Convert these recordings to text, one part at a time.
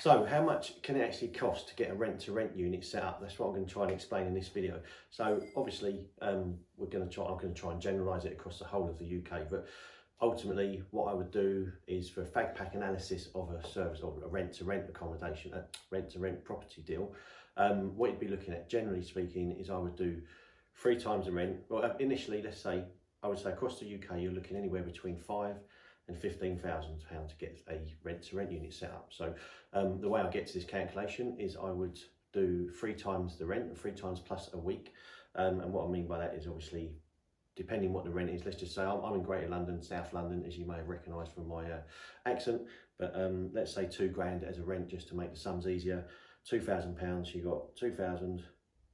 So how much can it actually cost to get a rent-to-rent unit set up? That's what I'm going to try and explain in this video. So obviously I'm going to try and generalise it across the whole of the UK, but ultimately what I would do is for a fag pack analysis of a service or a rent-to-rent accommodation, a rent-to-rent property deal, what you'd be looking at, generally speaking, is I would do 3 times the rent. Well, initially, I would say across the UK, you're looking anywhere between £5,000 and £15,000 to get a rent-to-rent unit set up. So the way I get to this calculation is I would do 3 times the rent, 3 times plus a week. And what I mean by that is obviously, depending what the rent is, let's just say I'm in Greater London, South London, as you may have recognised from my accent, but let's say £2,000 as a rent, just to make the sums easier. £2,000, you got 2,000,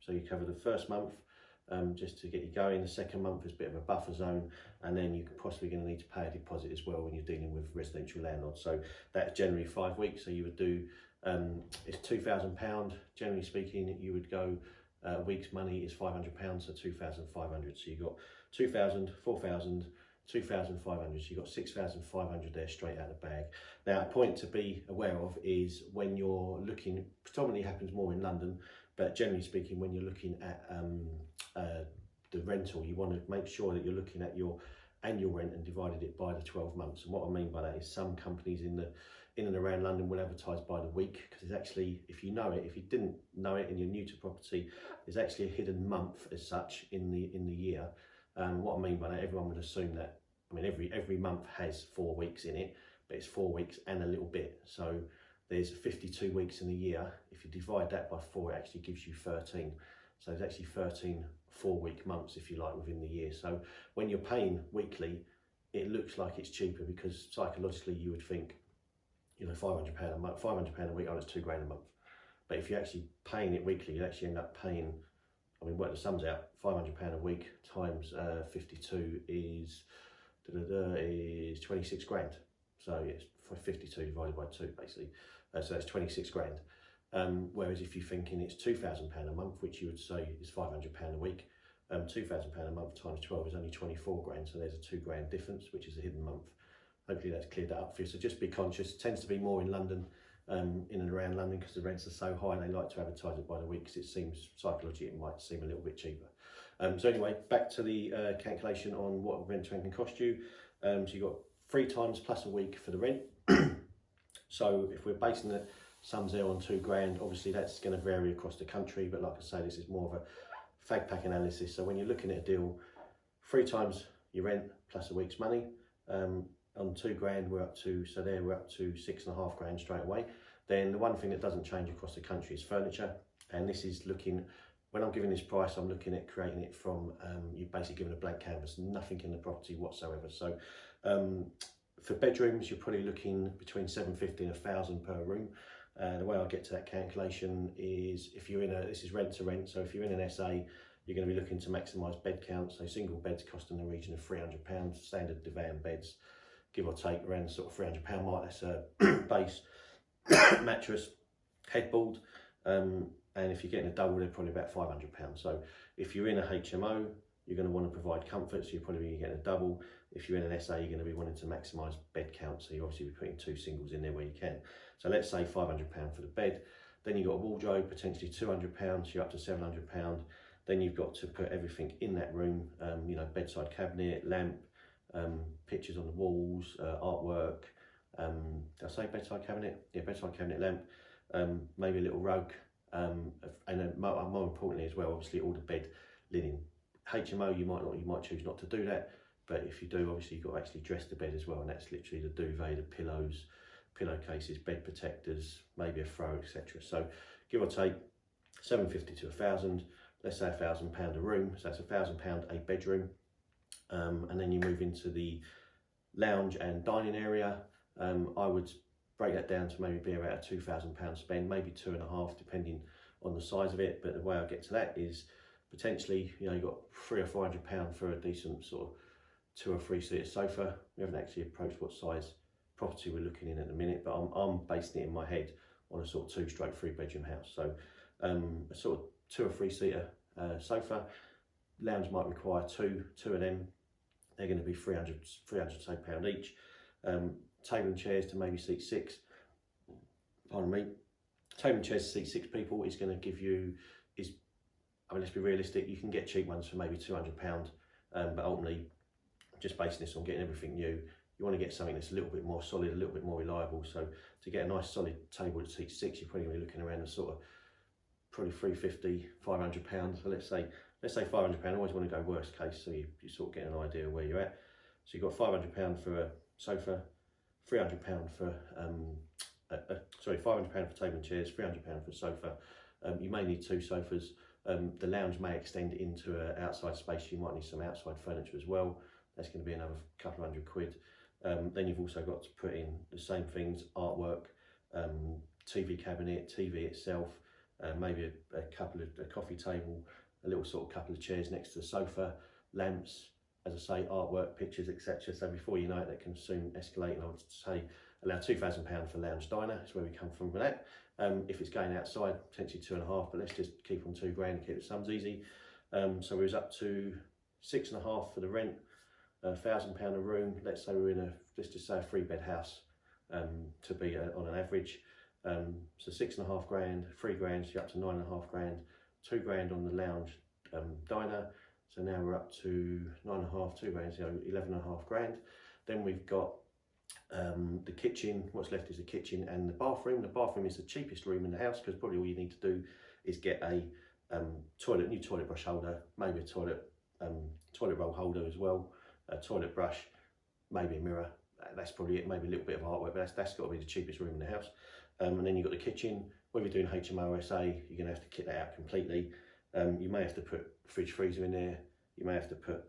so you cover the first month, just to get you going. The second month is a bit of a buffer zone, and then you're possibly going to need to pay a deposit as well when you're dealing with residential landlords. So that's generally 5 weeks. So you would do, it's £2,000. Generally speaking, you would go, a week's money is £500, so 2,500. So you got 2,000, 4,000, 2,500. So you got 6,500 there straight out of the bag. Now, a point to be aware of is when you're looking, predominantly happens more in London, but generally speaking, when you're looking at the rental, you want to make sure that you're looking at your annual rent and divided it by the 12 months. And what I mean by that is some companies in and around London will advertise by the week, because it's actually, if you know it, if you didn't know it and you're new to property, there's actually a hidden month as such in the year. What I mean by that, everyone would assume that, I mean, every month has 4 weeks in it, but it's 4 weeks and a little bit. So there's 52 weeks in a year. If you divide that by 4, it actually gives you 13. So there's actually 13 4-week months, if you like, within the year. So when you're paying weekly, it looks like it's cheaper, because psychologically you would think, you know, £500 a month, £500 a week, oh, that's £2,000 a month. But if you're actually paying it weekly, you actually end up paying, I mean, work the sums out, £500 a week times 52 is 26 grand. So it's 52 divided by 2, basically. So that's 26 grand. Whereas if you're thinking it's £2,000 a month, which you would say is £500 a week, £2,000 a month times 12 is only 24 grand. So there's a £2,000 difference, which is a hidden month. Hopefully that's cleared that up for you. So just be conscious. It tends to be more in London, in and around London, because the rents are so high. They like to advertise it by the week, because it seems psychologically it might seem a little bit cheaper. So anyway, back to the calculation on what rent-to-rent can cost you. So you've got 3 times plus a week for the rent. So if we're basing the sums there on £2,000, obviously that's going to vary across the country. But like I say, this is more of a fag pack analysis. So when you're looking at a deal, 3 times your rent plus a week's money. On £2,000 we're up to 6.5 grand straight away. Then the one thing that doesn't change across the country is furniture, and this is looking, when I'm giving this price, I'm looking at creating it from, you're basically given a blank canvas, nothing in the property whatsoever. So for bedrooms, you're probably looking between 750 and 1,000 per room. The way I get to that calculation is, if you're in this is rent to rent, so if you're in an SA, you're going to be looking to maximise bed count. So single beds cost in the region of £300, standard divan beds, give or take around sort of £300 mark. That's a base mattress, headboard, and if you're getting a double, they're probably about £500. So if you're in a HMO, you're going to want to provide comfort, so you're probably going to get a double. If you're in an SA, you're going to be wanting to maximise bed count, so you obviously be putting 2 singles in there where you can. So let's say £500 for the bed. Then you've got a wardrobe, potentially £200, so you're up to £700. Then you've got to put everything in that room, you know, bedside cabinet, lamp, pictures on the walls, artwork. Did I say bedside cabinet? Yeah, bedside cabinet, lamp, maybe a little rug, and then more importantly as well, obviously all the bed linen. HMO, you might choose not to do that, but if you do, obviously you've got to actually dress the bed as well, and that's literally the duvet, the pillows, pillowcases, bed protectors, maybe a throw, etc. So give or take 750 to 1,000. Let's say £1,000 a room, so that's £1,000 a bedroom. And then you move into the lounge and dining area. I would break that down to maybe be about a £2,000 spend, maybe 2.5, depending on the size of it. But the way I get to that is potentially, you know, you've got £300 or £400 for a decent sort of 2 or 3 seater sofa. We haven't actually approached what size property we're looking in at the minute, but I'm basing it in my head on a sort of 2/3 bedroom house. So a sort of 2 or 3 seater sofa. Lounge might require two of them. They're going to be £300 £300 each. Table and chairs to maybe seat 6. pardon me, table and chairs to seat 6 people is going to give you, I mean, let's be realistic, you can get cheap ones for maybe £200, but ultimately, just basing this on getting everything new, you want to get something that's a little bit more solid, a little bit more reliable. So to get a nice solid table that seats 6, you're probably going to be looking around the sort of probably £350, £500. So let's say £500. I always want to go worst case, so you sort of get an idea of where you're at. So you've got £500 for a sofa, £300 for sorry, £500 for table and chairs, £300 for a sofa. You may need 2 sofas. The lounge may extend into an outside space. You might need some outside furniture as well. That's going to be another couple of £100. Then you've also got to put in the same things: artwork, TV cabinet, TV itself, maybe a coffee table, a little sort of couple of chairs next to the sofa, lamps, as I say, artwork, pictures, etc. So before you know it, that can soon escalate. And I would say allow £2,000 for lounge diner. That's where we come from with that. If it's going outside, potentially 2.5, but let's just keep on £2,000 and keep the sums easy. So we was up to 6.5 for the rent, £1,000 a room. Let's say we're in let's just say a 3-bed house, to be on an average. So 6.5 grand, £3,000, so you're up to 9.5 grand, £2,000 on the lounge diner. So now we're up to 9.5, £2,000, so 11.5 grand. Then we've got the kitchen. What's left is the kitchen and the bathroom. The bathroom is the cheapest room in the house, because probably all you need to do is get a new toilet brush holder, maybe a toilet roll holder as well, a toilet brush, maybe a mirror. That's probably it. Maybe a little bit of artwork, but that's got to be the cheapest room in the house. And then you've got the kitchen. When you're doing HMO SA, you're going to have to kit that out completely. You may have to put fridge freezer in there. You may have to put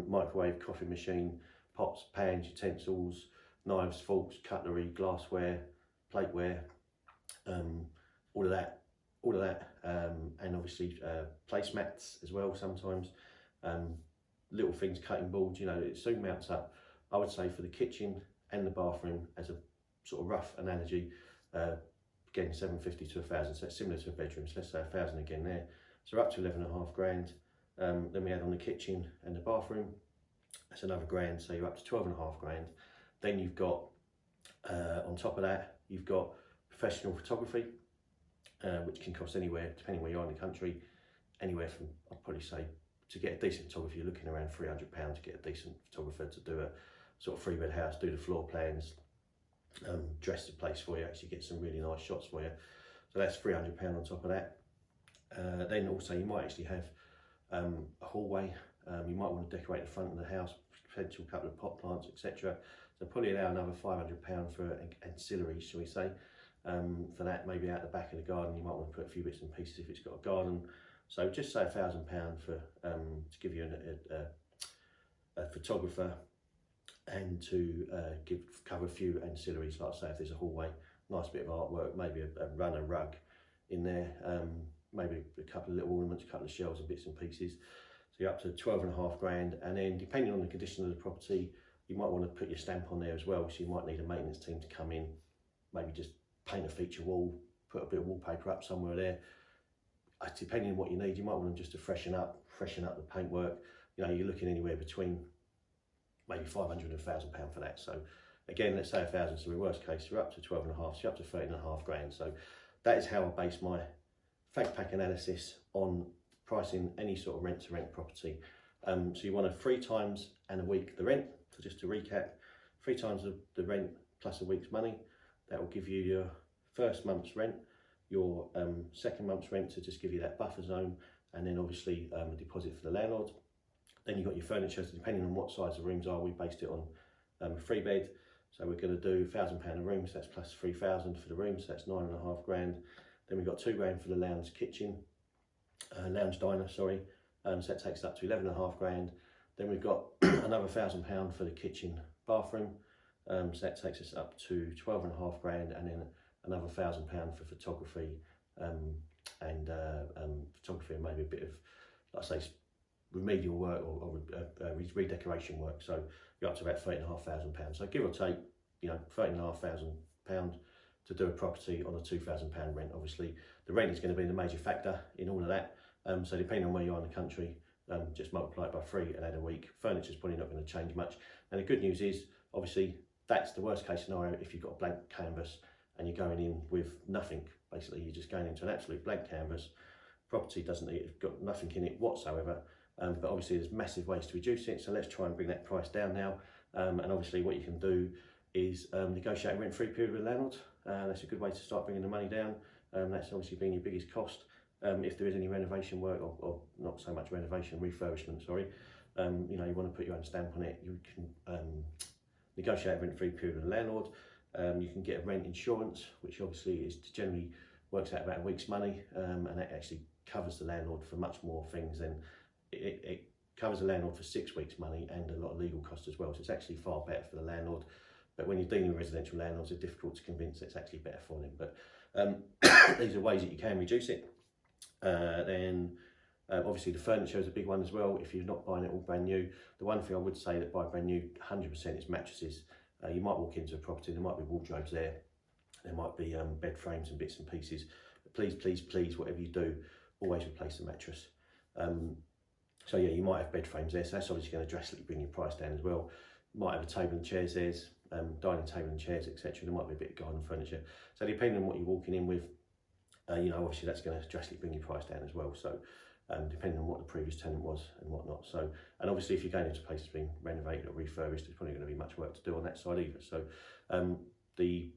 microwave, coffee machine, pots, pans, utensils, knives, forks, cutlery, glassware, plateware, all of that, and obviously placemats as well sometimes. Little things, cutting boards, you know, it soon mounts up. I would say for the kitchen and the bathroom, as a sort of rough analogy, again, 750 to 1,000, so it's similar to a bedroom, so let's say 1,000 again there. So we're up to 11.5 grand. Then we add on the kitchen and the bathroom, that's another grand, so you're up to 12.5 grand. Then you've got, on top of that, you've got professional photography, which can cost anywhere, depending where you are in the country, anywhere from, I'd probably say, to get a decent photographer, you're looking around £300 to get a decent photographer to do a sort of 3-bed house, do the floor plans, dress the place for you, actually get some really nice shots for you. So that's £300 on top of that. Then also you might actually have a hallway. You might want to decorate the front of the house, potential couple of pot plants, etc. So probably allow another £500 for ancillaries, shall we say, for that. Maybe out the back of the garden, you might want to put a few bits and pieces if it's got a garden. So just say £1,000 for to give you a photographer, and to cover a few ancillaries, like I say, if there's a hallway, nice bit of artwork, maybe a runner rug in there, maybe a couple of little ornaments, a couple of shelves and bits and pieces. So you're up to 12.5 grand, and then depending on the condition of the property, you might want to put your stamp on there as well. So you might need a maintenance team to come in, maybe just paint a feature wall, put a bit of wallpaper up somewhere there. Depending on what you need, you might want them just to freshen up the paintwork. You know, you're looking anywhere between maybe £500 and £1,000 for that. So again, let's say 1,000, so in worst case, you're up to 12.5, so you're up to 13.5 grand. So that is how I base my fact pack analysis on pricing any sort of rent-to-rent property. So you want 3 times and a week the rent. So just to recap, 3 times the rent plus a week's money. That will give you your first month's rent, your second month's rent to just give you that buffer zone, and then obviously a deposit for the landlord. Then you've got your furniture, so depending on what size the rooms are, we based it on a 3-bed. So we're going to do £1,000 a room, so that's plus 3,000 for the room, so that's 9.5 grand. Then we've got 2 grand for the lounge kitchen, lounge diner, sorry. So that takes up to 11.5 grand. Then we've got another £1,000 for the kitchen bathroom. So that takes us up to 12.5 grand, and then another £1,000 for photography, and photography and maybe a bit of, like I say, remedial work or redecoration work. So you're up to about £13,500. So give or take, you know, £13,500 to do a property on a £2,000 rent. Obviously, the rent is going to be the major factor in all of that. So depending on where you are in the country, just multiply it by 3 and add a week. Furniture is probably not going to change much. And the good news is, obviously, that's the worst case scenario if you've got a blank canvas and you're going in with nothing. Basically, you're just going into an absolute blank canvas. Property doesn't need, it's got nothing in it whatsoever. But obviously there's massive ways to reduce it, so let's try and bring that price down now. And obviously what you can do is negotiate a rent-free period with the landlord. That's a good way to start bringing the money down. That's obviously been your biggest cost. If there is any renovation work, or not so much renovation, refurbishment, sorry, you know, you want to put your own stamp on it, you can negotiate a rent-free period with the landlord. You can get a rent insurance, which obviously is generally works out about a week's money, and that actually covers the landlord for much more things than it covers the landlord for 6 weeks' money and a lot of legal costs as well. So it's actually far better for the landlord. But when you're dealing with residential landlords, it's difficult to convince that it's actually better for them. But these are ways that you can reduce it. Then obviously the furniture is a big one as well. If you're not buying it all brand new, the one thing I would say that buy brand new 100% is mattresses. You might walk into a property, there might be wardrobes there, there might be bed frames and bits and pieces. But please, please, please, whatever you do, always replace the mattress. So yeah, you might have bed frames there, so that's obviously going to drastically bring your price down as well. You might have a table and chairs there, dining table and chairs, etc. There might be a bit of garden furniture. So depending on what you're walking in with, you know, obviously that's going to drastically bring your price down as well. So depending on what the previous tenant was and whatnot. So, and obviously if you're going into a place that's been renovated or refurbished, there's probably going to be much work to do on that side either. So the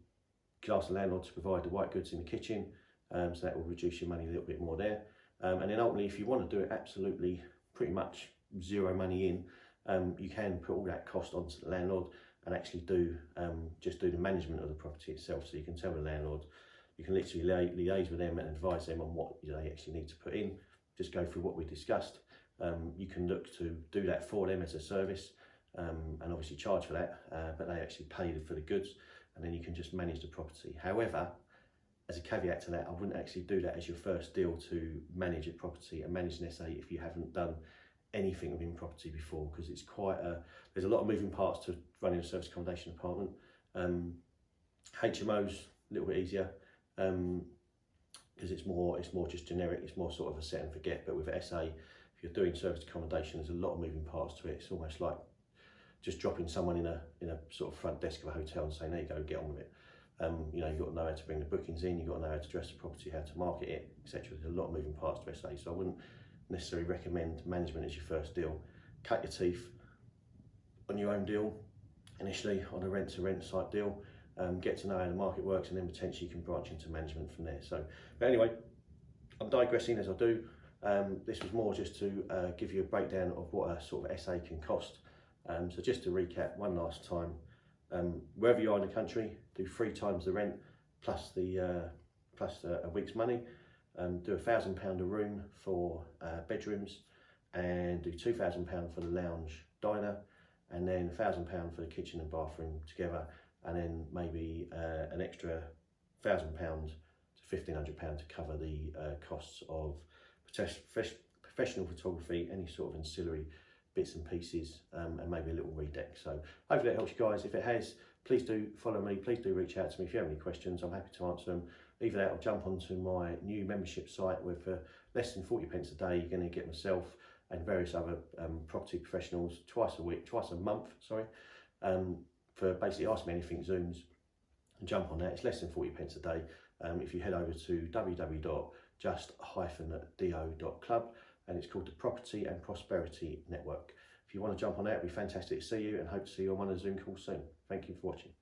ask the landlord to provide the white goods in the kitchen, so that will reduce your money a little bit more there. And then ultimately, if you want to do it absolutely pretty much zero money in, you can put all that cost onto the landlord and actually do just do the management of the property itself. So you can tell the landlord, you can literally liaise with them and advise them on what they actually need to put in. Just go through what we discussed. You can look to do that for them as a service, and obviously charge for that, but they actually pay for the goods, and then you can just manage the property. However, as a caveat to that, I wouldn't actually do that as your first deal to manage a property and manage an SA if you haven't done anything within property before, because it's quite there's a lot of moving parts to running a service accommodation apartment. HMOs a little bit easier, because it's more just generic, it's more sort of a set and forget. But with SA, if you're doing service accommodation, there's a lot of moving parts to it. It's almost like just dropping someone in a sort of front desk of a hotel and saying, there you go, get on with it. You know, you've got to know how to bring the bookings in, you've got to know how to dress the property, how to market it, etc. There's a lot of moving parts to SA, so I wouldn't necessarily recommend management as your first deal. Cut your teeth on your own deal initially, on a rent-to-rent type deal. Get to know how the market works, and then potentially you can branch into management from there. So, but anyway, I'm digressing as I do. This was more just to give you a breakdown of what a sort of SA can cost. So just to recap one last time, wherever you are in the country, do 3 times the rent plus a week's money. Do £1,000 a room for bedrooms, and do £2,000 for the lounge diner, and then £1,000 for the kitchen and bathroom together, and then maybe an extra £1,000 to £1,500 to cover the costs of professional photography, any sort of ancillary bits and pieces, and maybe a little redeck. So hopefully that helps you guys. If it has, please do follow me, please do reach out to me if you have any questions. I'm happy to answer them. Either that or jump onto my new membership site, where for less than 40 pence a day you're going to get myself and various other property professionals twice a month, for basically Ask Me Anything Zooms, and jump on that. It's less than 40 pence a day. If you head over to www.just-do.club, and it's called the Property and Prosperity Network. If you want to jump on that, it'd be fantastic to see you, and hope to see you on one of the Zoom calls soon. Thank you for watching.